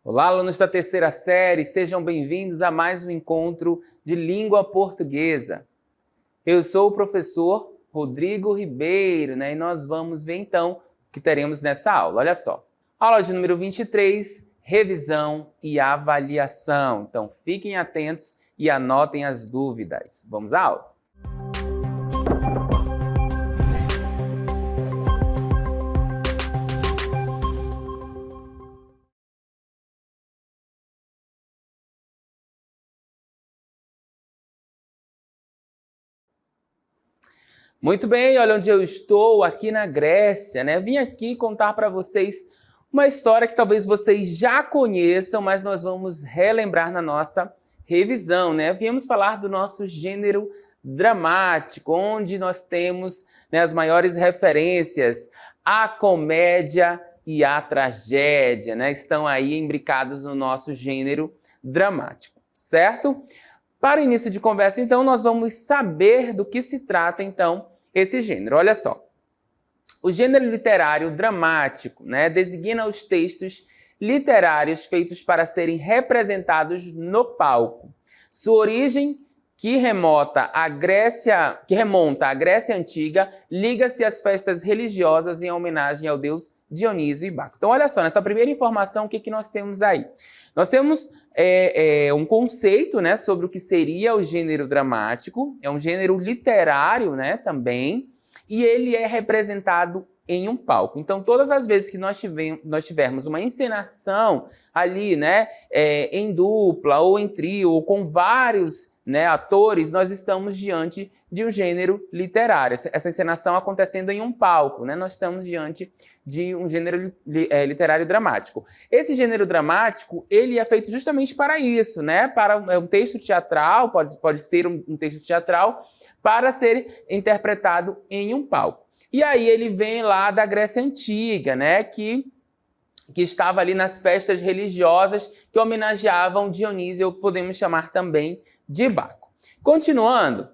Olá, alunos da terceira série, sejam bem-vindos a mais um encontro de língua portuguesa. Eu sou o professor Rodrigo Ribeiro, e nós vamos ver então o que teremos nessa aula. Olha só, aula de número 23, revisão e avaliação. Então fiquem atentos e anotem as dúvidas. Vamos à aula? Muito bem, olha onde eu estou, aqui na Grécia, Vim aqui contar para vocês uma história que talvez vocês já conheçam, mas nós vamos relembrar na nossa revisão, Viemos falar do nosso gênero dramático, onde nós temos as maiores referências, a comédia e a tragédia, Estão aí imbricados no nosso gênero dramático, certo? Para o início de conversa, então, nós vamos saber do que se trata, então, esse gênero. Olha só, o gênero literário dramático, designa os textos literários feitos para serem representados no palco. Sua origem, que remonta à Grécia Antiga, liga-se às festas religiosas em homenagem ao deus Dionísio e Baco. Então, olha só, nessa primeira informação, o que nós temos aí? Nós temos um conceito sobre o que seria o gênero dramático, é um gênero literário também, e ele é representado em um palco. Então, todas as vezes que nós tivermos uma encenação ali, em dupla ou em trio, ou com vários atores, nós estamos diante de um gênero literário. Essa encenação acontecendo em um palco, Nós estamos diante de um gênero literário dramático. Esse gênero dramático, ele é feito justamente para isso, Para um texto teatral, pode ser um texto teatral, para ser interpretado em um palco. E aí ele vem lá da Grécia Antiga, que estava ali nas festas religiosas que homenageavam Dionísio, ou podemos chamar também de Baco. Continuando,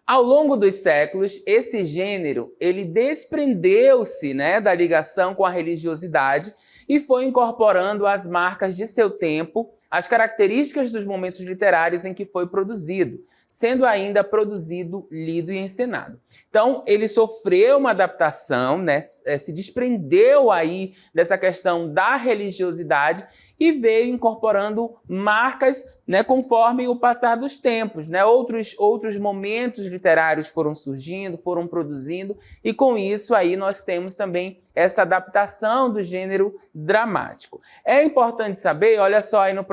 ao longo dos séculos, esse gênero ele desprendeu-se da ligação com a religiosidade e foi incorporando as marcas de seu tempo, as características dos momentos literários em que foi produzido, sendo ainda produzido, lido e encenado. Então, ele sofreu uma adaptação, se desprendeu aí dessa questão da religiosidade e veio incorporando marcas, conforme o passar dos tempos, Outros momentos literários foram surgindo, foram produzindo, e com isso aí nós temos também essa adaptação do gênero dramático. É importante saber, olha só aí no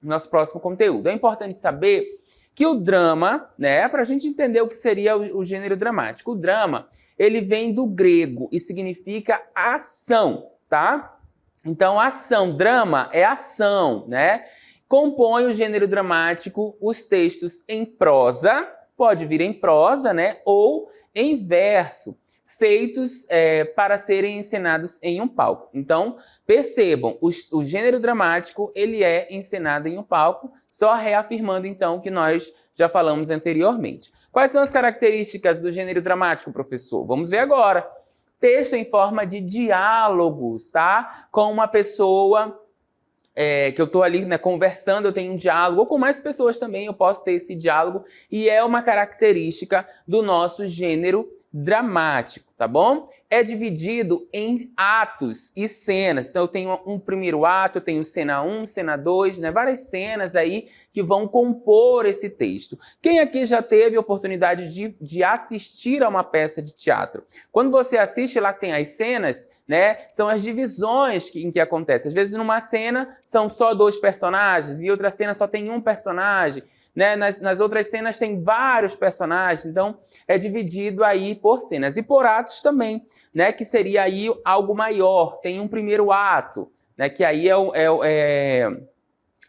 nosso próximo conteúdo, é importante saber que o drama, para a gente entender o que seria o gênero dramático, o drama, ele vem do grego e significa ação, tá? Então, ação, drama é ação, Compõe o gênero dramático os textos em prosa, pode vir em prosa, ou em verso, feitos para serem encenados em um palco. Então, percebam, o gênero dramático ele é encenado em um palco, só reafirmando então o que nós já falamos anteriormente. Quais são as características do gênero dramático, professor? Vamos ver agora. Texto em forma de diálogos, tá? Com uma pessoa que eu estou ali conversando, eu tenho um diálogo, ou com mais pessoas também eu posso ter esse diálogo, e é uma característica do nosso gênero dramático, tá bom? É dividido em atos e cenas. Então eu tenho um primeiro ato, eu tenho cena 1, cena 2, várias cenas aí que vão compor esse texto. Quem aqui já teve a oportunidade de assistir a uma peça de teatro? Quando você assiste lá que tem as cenas, são as divisões em que acontece. Às vezes numa cena são só 2 personagens e outra cena só tem um personagem. Nas outras cenas tem vários personagens, então é dividido aí por cenas. E por atos também, que seria aí algo maior. Tem um primeiro ato, que aí é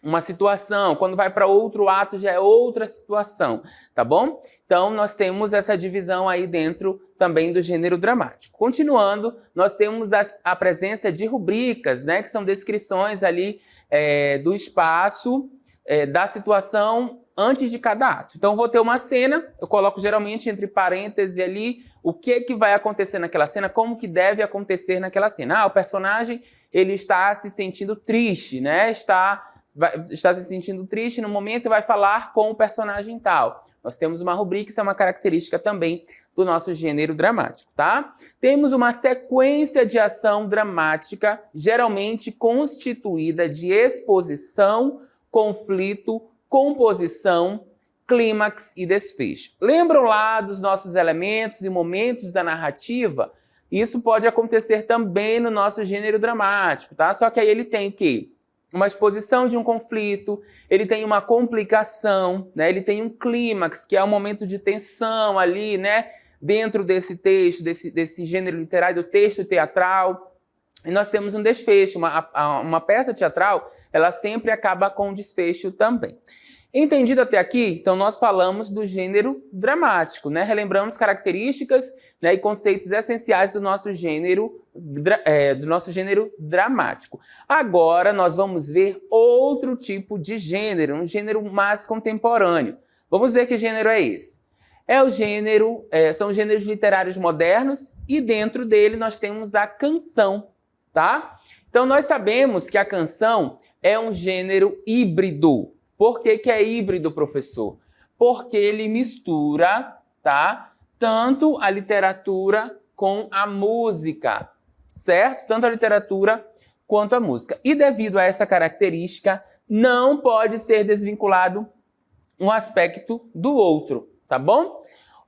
uma situação. Quando vai para outro ato já é outra situação, tá bom? Então nós temos essa divisão aí dentro também do gênero dramático. Continuando, nós temos a presença de rubricas, que são descrições ali do espaço, da situação antes de cada ato. Então, vou ter uma cena, eu coloco geralmente entre parênteses ali o que vai acontecer naquela cena, como que deve acontecer naquela cena. O personagem, ele está se sentindo triste, né? Está se sentindo triste no momento e vai falar com o personagem tal. Nós temos uma rubrica, isso é uma característica também do nosso gênero dramático, tá? Temos uma sequência de ação dramática, geralmente constituída de exposição, conflito, composição, clímax e desfecho. Lembram lá dos nossos elementos e momentos da narrativa? Isso pode acontecer também no nosso gênero dramático, tá? Só que aí ele tem que uma exposição de um conflito, ele tem uma complicação, né? Ele tem um clímax, que é um momento de tensão ali, né? Dentro desse texto, desse gênero literário, do texto teatral. E nós temos um desfecho. Uma peça teatral, ela sempre acaba com um desfecho também. Entendido até aqui? Então nós falamos do gênero dramático, né? Relembramos características, né, e conceitos essenciais do nosso gênero dramático. Agora nós vamos ver outro tipo de gênero, um gênero mais contemporâneo. Vamos ver que gênero é esse. São gêneros literários modernos e dentro dele nós temos a canção, tá? Então nós sabemos que a canção é um gênero híbrido. Por que que é híbrido, professor? Porque ele mistura, tá? Tanto a literatura com a música, certo? Tanto a literatura quanto a música. E devido a essa característica, não pode ser desvinculado um aspecto do outro, tá bom?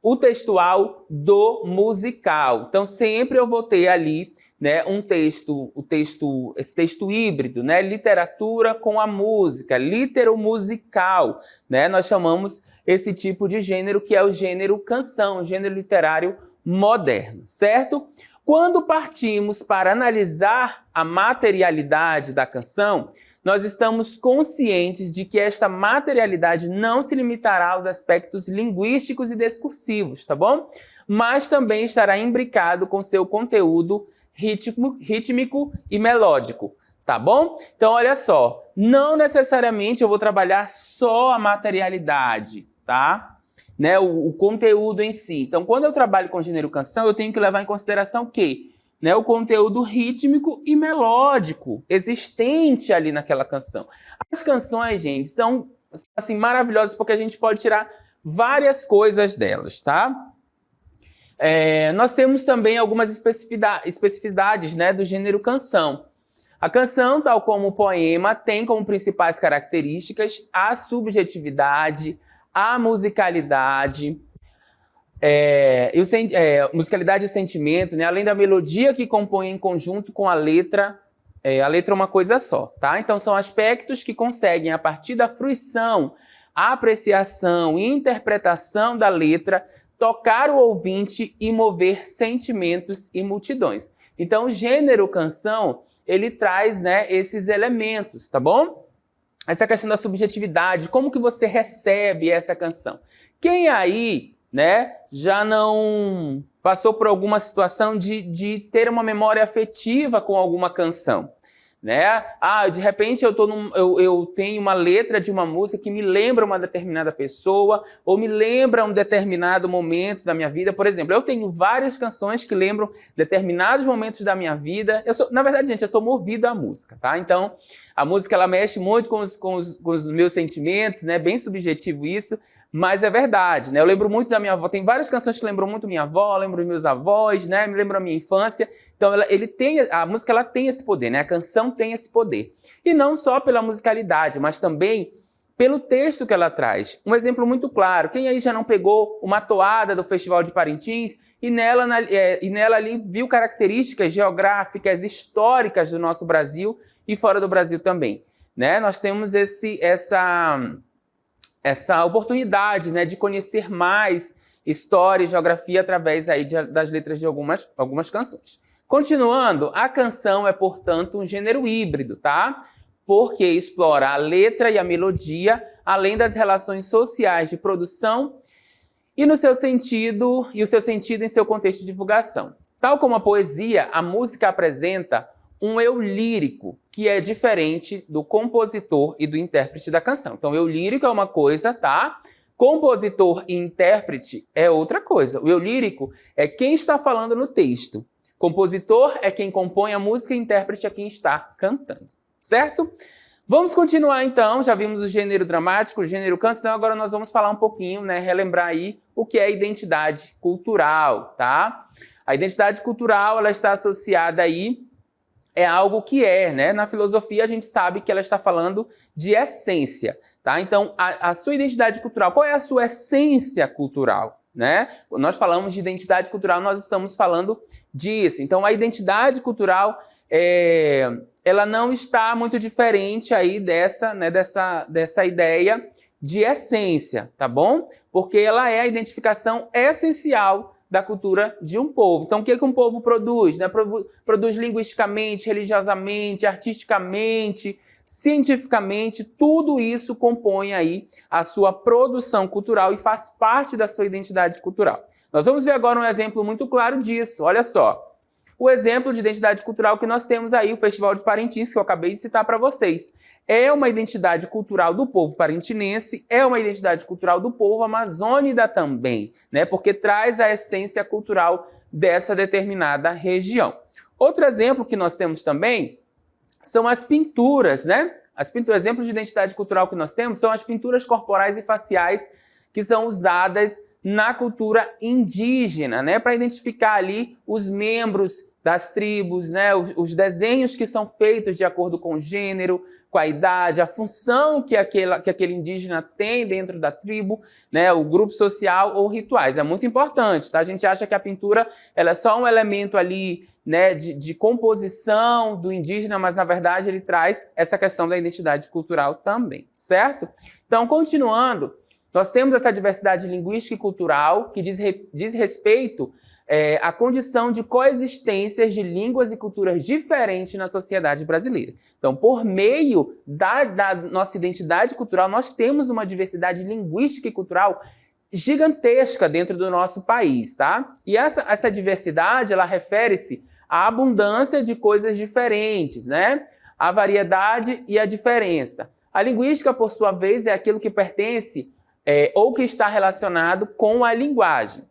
O textual do musical. Então, sempre eu vou ter ali, né, esse texto híbrido, né, literatura com a música, litero-musical, né, nós chamamos esse tipo de gênero que é o gênero canção, o gênero literário moderno, certo? Quando partimos para analisar a materialidade da canção, nós estamos conscientes de que esta materialidade não se limitará aos aspectos linguísticos e discursivos, tá bom? Mas também estará imbricado com seu conteúdo rítmico e melódico, tá bom? Então, olha só, não necessariamente eu vou trabalhar só a materialidade, tá? Né? O conteúdo em si. Então, quando eu trabalho com gênero canção, eu tenho que levar em consideração o quê? Né, o conteúdo rítmico e melódico existente ali naquela canção. As canções, gente, são assim, maravilhosas porque a gente pode tirar várias coisas delas, tá? Nós temos também algumas especificidades, né, do gênero canção. A canção, tal como o poema, tem como principais características a subjetividade, a musicalidade, musicalidade e o sentimento, né? Além da melodia que compõe em conjunto com a letra é uma coisa só, tá? Então são aspectos que conseguem, a partir da fruição, apreciação e interpretação da letra, tocar o ouvinte e mover sentimentos e multidões. Então o gênero canção, ele traz, né, esses elementos, tá bom? Essa questão da subjetividade, como que você recebe essa canção? Quem aí, né, já não passou por alguma situação de ter uma memória afetiva com alguma canção, né? De repente eu tenho uma letra de uma música que me lembra uma determinada pessoa ou me lembra um determinado momento da minha vida. Por exemplo, eu tenho várias canções que lembram determinados momentos da minha vida. Na verdade, gente, eu sou movido à música, tá? Então, a música, ela mexe muito com os meus sentimentos, né? Bem subjetivo isso. Mas é verdade, né? Eu lembro muito da minha avó. Tem várias canções que lembram muito minha avó, lembro dos meus avós, né? Me lembram a minha infância. Então, a música, ela tem esse poder, né? A canção tem esse poder. E não só pela musicalidade, mas também pelo texto que ela traz. Um exemplo muito claro. Quem aí já não pegou uma toada do Festival de Parintins e nela ali viu características geográficas, históricas do nosso Brasil e fora do Brasil também, né? Nós temos essa oportunidade, né, de conhecer mais história e geografia através aí das letras de algumas canções. Continuando, a canção é, portanto, um gênero híbrido, tá? Porque explora a letra e a melodia, além das relações sociais de produção e o seu sentido em seu contexto de divulgação. Tal como a poesia, a música apresenta um eu lírico, que é diferente do compositor e do intérprete da canção. Então, eu lírico é uma coisa, tá? Compositor e intérprete é outra coisa. O eu lírico é quem está falando no texto. Compositor é quem compõe a música e intérprete é quem está cantando, certo? Vamos continuar então, já vimos o gênero dramático, o gênero canção, agora nós vamos falar um pouquinho, né, relembrar aí o que é identidade cultural, tá? A identidade cultural, ela está associada aí, é algo que né? Na filosofia a gente sabe que ela está falando de essência, tá? Então, a sua identidade cultural, qual é a sua essência cultural, né? Quando nós falamos de identidade cultural, nós estamos falando disso. Então, a identidade cultural, ela não está muito diferente aí dessa ideia de essência, tá bom? Porque ela é a identificação essencial da cultura de um povo. Então, o que um povo produz? Né? Produz linguisticamente, religiosamente, artisticamente, cientificamente, tudo isso compõe aí a sua produção cultural e faz parte da sua identidade cultural. Nós vamos ver agora um exemplo muito claro disso. Olha só. O exemplo de identidade cultural que nós temos aí, o Festival de Parintins, que eu acabei de citar para vocês. É uma identidade cultural do povo parintinense, é uma identidade cultural do povo amazônida também, né? Porque traz a essência cultural dessa determinada região. Outro exemplo que nós temos também são as pinturas, né? Exemplos de identidade cultural que nós temos são as pinturas corporais e faciais que são usadas na cultura indígena, né? Para identificar ali os membros das tribos, né? Os desenhos que são feitos de acordo com o gênero, com a idade, a função que aquele indígena tem dentro da tribo, né? O grupo social ou rituais. É muito importante, tá? A gente acha que a pintura ela é só um elemento ali, né, de composição do indígena, mas na verdade ele traz essa questão da identidade cultural também, certo? Então, continuando, nós temos essa diversidade linguística e cultural que diz respeito à condição de coexistências de línguas e culturas diferentes na sociedade brasileira. Então, por meio da nossa identidade cultural, nós temos uma diversidade linguística e cultural gigantesca dentro do nosso país, tá? E essa diversidade, ela refere-se à abundância de coisas diferentes, né? A variedade e a diferença. A linguística, por sua vez, é aquilo que pertence ou que está relacionado com a linguagem.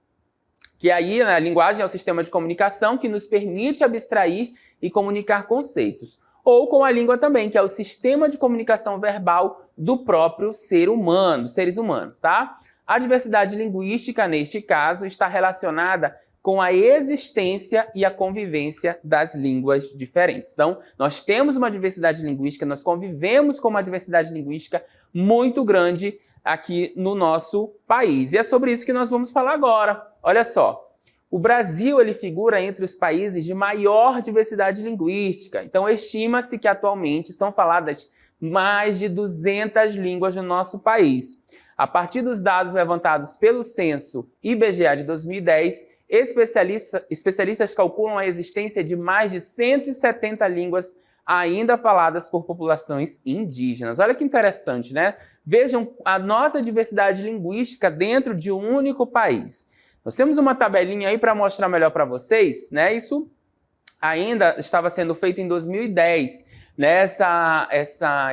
Que aí, a linguagem é o sistema de comunicação que nos permite abstrair e comunicar conceitos. Ou com a língua também, que é o sistema de comunicação verbal do próprio ser humano, dos seres humanos, tá? A diversidade linguística, neste caso, está relacionada com a existência e a convivência das línguas diferentes. Então, nós temos uma diversidade linguística, nós convivemos com uma diversidade linguística muito grande aqui no nosso país. E é sobre isso que nós vamos falar agora. Olha só, o Brasil ele figura entre os países de maior diversidade linguística. Então, estima-se que atualmente são faladas mais de 200 línguas no nosso país. A partir dos dados levantados pelo Censo IBGE de 2010, especialistas calculam a existência de mais de 170 línguas ainda faladas por populações indígenas. Olha que interessante, né? Vejam a nossa diversidade linguística dentro de um único país. Nós temos uma tabelinha aí para mostrar melhor para vocês, né? Isso ainda estava sendo feito em 2010, né?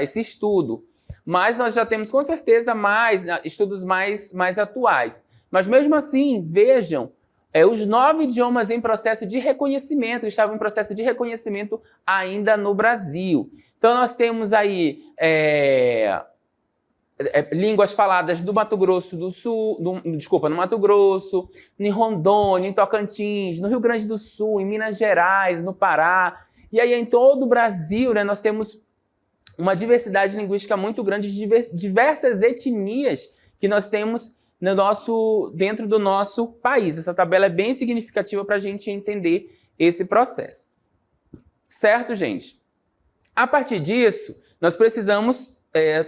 Esse estudo. Mas nós já temos com certeza estudos mais atuais. Mas mesmo assim, vejam, os 9 idiomas em processo de reconhecimento, estavam em processo de reconhecimento ainda no Brasil. Então nós temos aí línguas faladas do Mato Grosso do Sul, no Mato Grosso, em Rondônia, em Tocantins, no Rio Grande do Sul, em Minas Gerais, no Pará. E aí em todo o Brasil, né, nós temos uma diversidade linguística muito grande de diversas etnias que nós temos dentro do nosso país. Essa tabela é bem significativa para a gente entender esse processo. Certo, gente? A partir disso, nós precisamos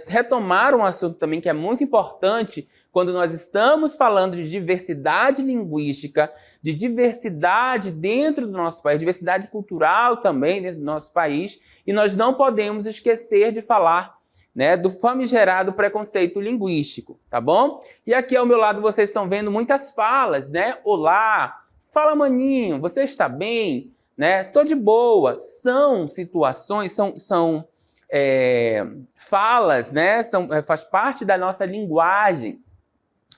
retomar um assunto também que é muito importante quando nós estamos falando de diversidade linguística, de diversidade dentro do nosso país, diversidade cultural também dentro do nosso país, e nós não podemos esquecer de falar, né, do famigerado preconceito linguístico, tá bom? E aqui ao meu lado vocês estão vendo muitas falas, né? Olá, fala maninho, você está bem? né? Tô de boa. São situações, são falas, né? Faz parte da nossa linguagem.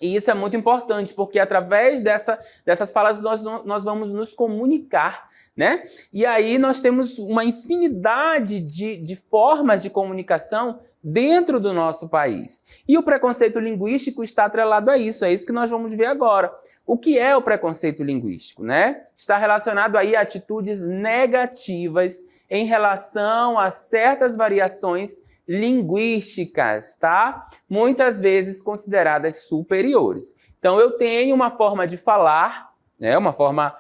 E isso é muito importante, porque através dessas falas nós vamos nos comunicar, né? E aí nós temos uma infinidade de formas de comunicação dentro do nosso país. E o preconceito linguístico está atrelado a isso, é isso que nós vamos ver agora. O que é o preconceito linguístico, né? Está relacionado aí a atitudes negativas em relação a certas variações linguísticas, tá? Muitas vezes consideradas superiores. Então, eu tenho uma forma de falar, né? Uma forma,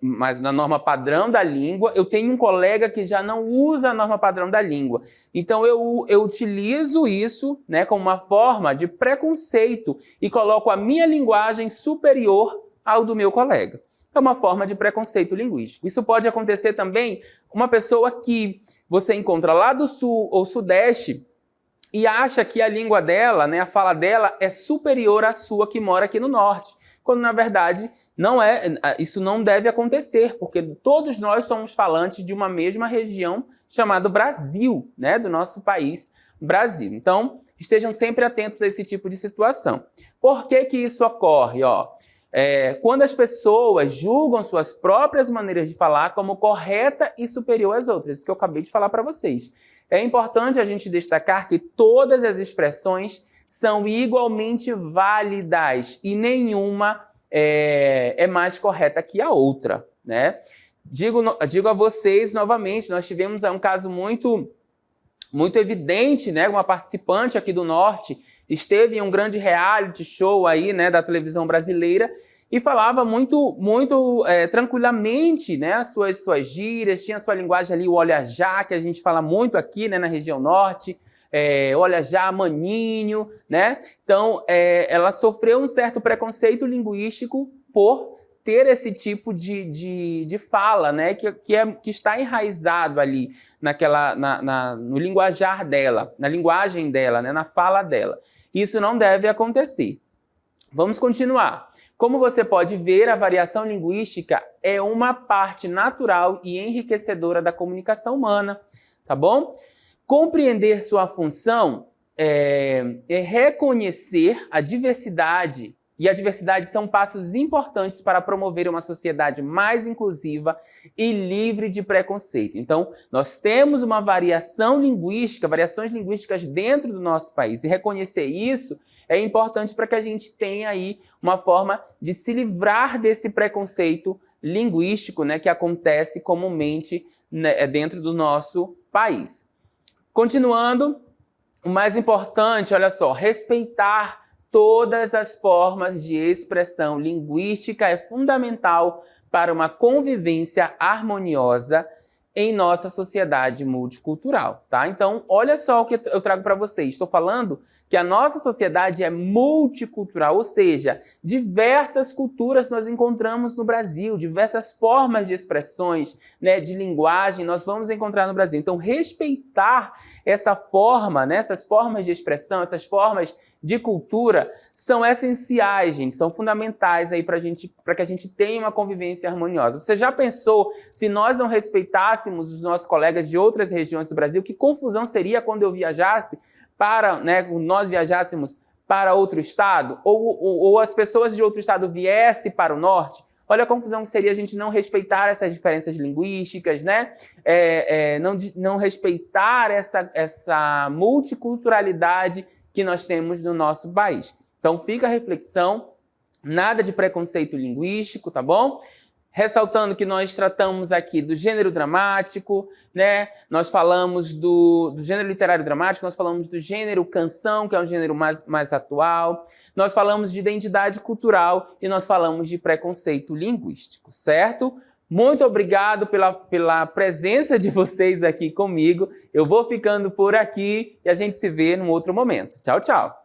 mas na norma padrão da língua. Eu tenho um colega que já não usa a norma padrão da língua. Então, eu utilizo isso, né, como uma forma de preconceito e coloco a minha linguagem superior ao do meu colega. É uma forma de preconceito linguístico. Isso pode acontecer também uma pessoa que você encontra lá do sul ou sudeste e acha que a língua dela, né, a fala dela é superior à sua que mora aqui no norte, quando na verdade não é, isso não deve acontecer, porque todos nós somos falantes de uma mesma região chamada Brasil, né, do nosso país, Brasil. Então, estejam sempre atentos a esse tipo de situação. Por que que isso ocorre? Quando as pessoas julgam suas próprias maneiras de falar como correta e superior às outras, isso que eu acabei de falar para vocês. É importante a gente destacar que todas as expressões são igualmente válidas e nenhuma é mais correta que a outra, né? Digo a vocês novamente, nós tivemos um caso muito evidente, né? Uma participante aqui do Norte esteve em um grande reality show aí, né, da televisão brasileira e falava muito tranquilamente, né, as suas gírias, tinha a sua linguagem ali, o olha já, que a gente fala muito aqui, né, na região norte, olha já, maninho, né? Então, ela sofreu um certo preconceito linguístico por ter esse tipo de fala, né, que está enraizado ali no linguajar dela, na linguagem dela, né, na fala dela. Isso não deve acontecer. Vamos continuar. Como você pode ver, a variação linguística é uma parte natural e enriquecedora da comunicação humana, tá bom? Compreender sua função é reconhecer a diversidade, e a diversidade são passos importantes para promover uma sociedade mais inclusiva e livre de preconceito. Então, nós temos uma variação linguística, variações linguísticas dentro do nosso país, e reconhecer isso é importante para que a gente tenha aí uma forma de se livrar desse preconceito linguístico, né, que acontece comumente, né, dentro do nosso país. Continuando, o mais importante, olha só, respeitar todas as formas de expressão linguística é fundamental para uma convivência harmoniosa em nossa sociedade multicultural, tá? Então, olha só o que eu trago para vocês. Estou falando que a nossa sociedade é multicultural, ou seja, diversas culturas nós encontramos no Brasil, diversas formas de expressões, né, de linguagem nós vamos encontrar no Brasil. Então, respeitar essa forma, né, essas formas de expressão, essas formas de cultura são essenciais, gente, são fundamentais aí para que a gente tenha uma convivência harmoniosa. Você já pensou, se nós não respeitássemos os nossos colegas de outras regiões do Brasil, que confusão seria quando eu viajasse nós viajássemos para outro estado, ou as pessoas de outro estado viessem para o norte? Olha a confusão que seria a gente não respeitar essas diferenças linguísticas, né? Não respeitar essa multiculturalidade que nós temos no nosso país. Então fica a reflexão, nada de preconceito linguístico, tá bom? Ressaltando que nós tratamos aqui do gênero dramático, né? Nós falamos do gênero literário dramático, nós falamos do gênero canção, que é um gênero mais atual, nós falamos de identidade cultural e nós falamos de preconceito linguístico, certo? Muito obrigado pela presença de vocês aqui comigo. Eu vou ficando por aqui e a gente se vê num outro momento. Tchau, tchau!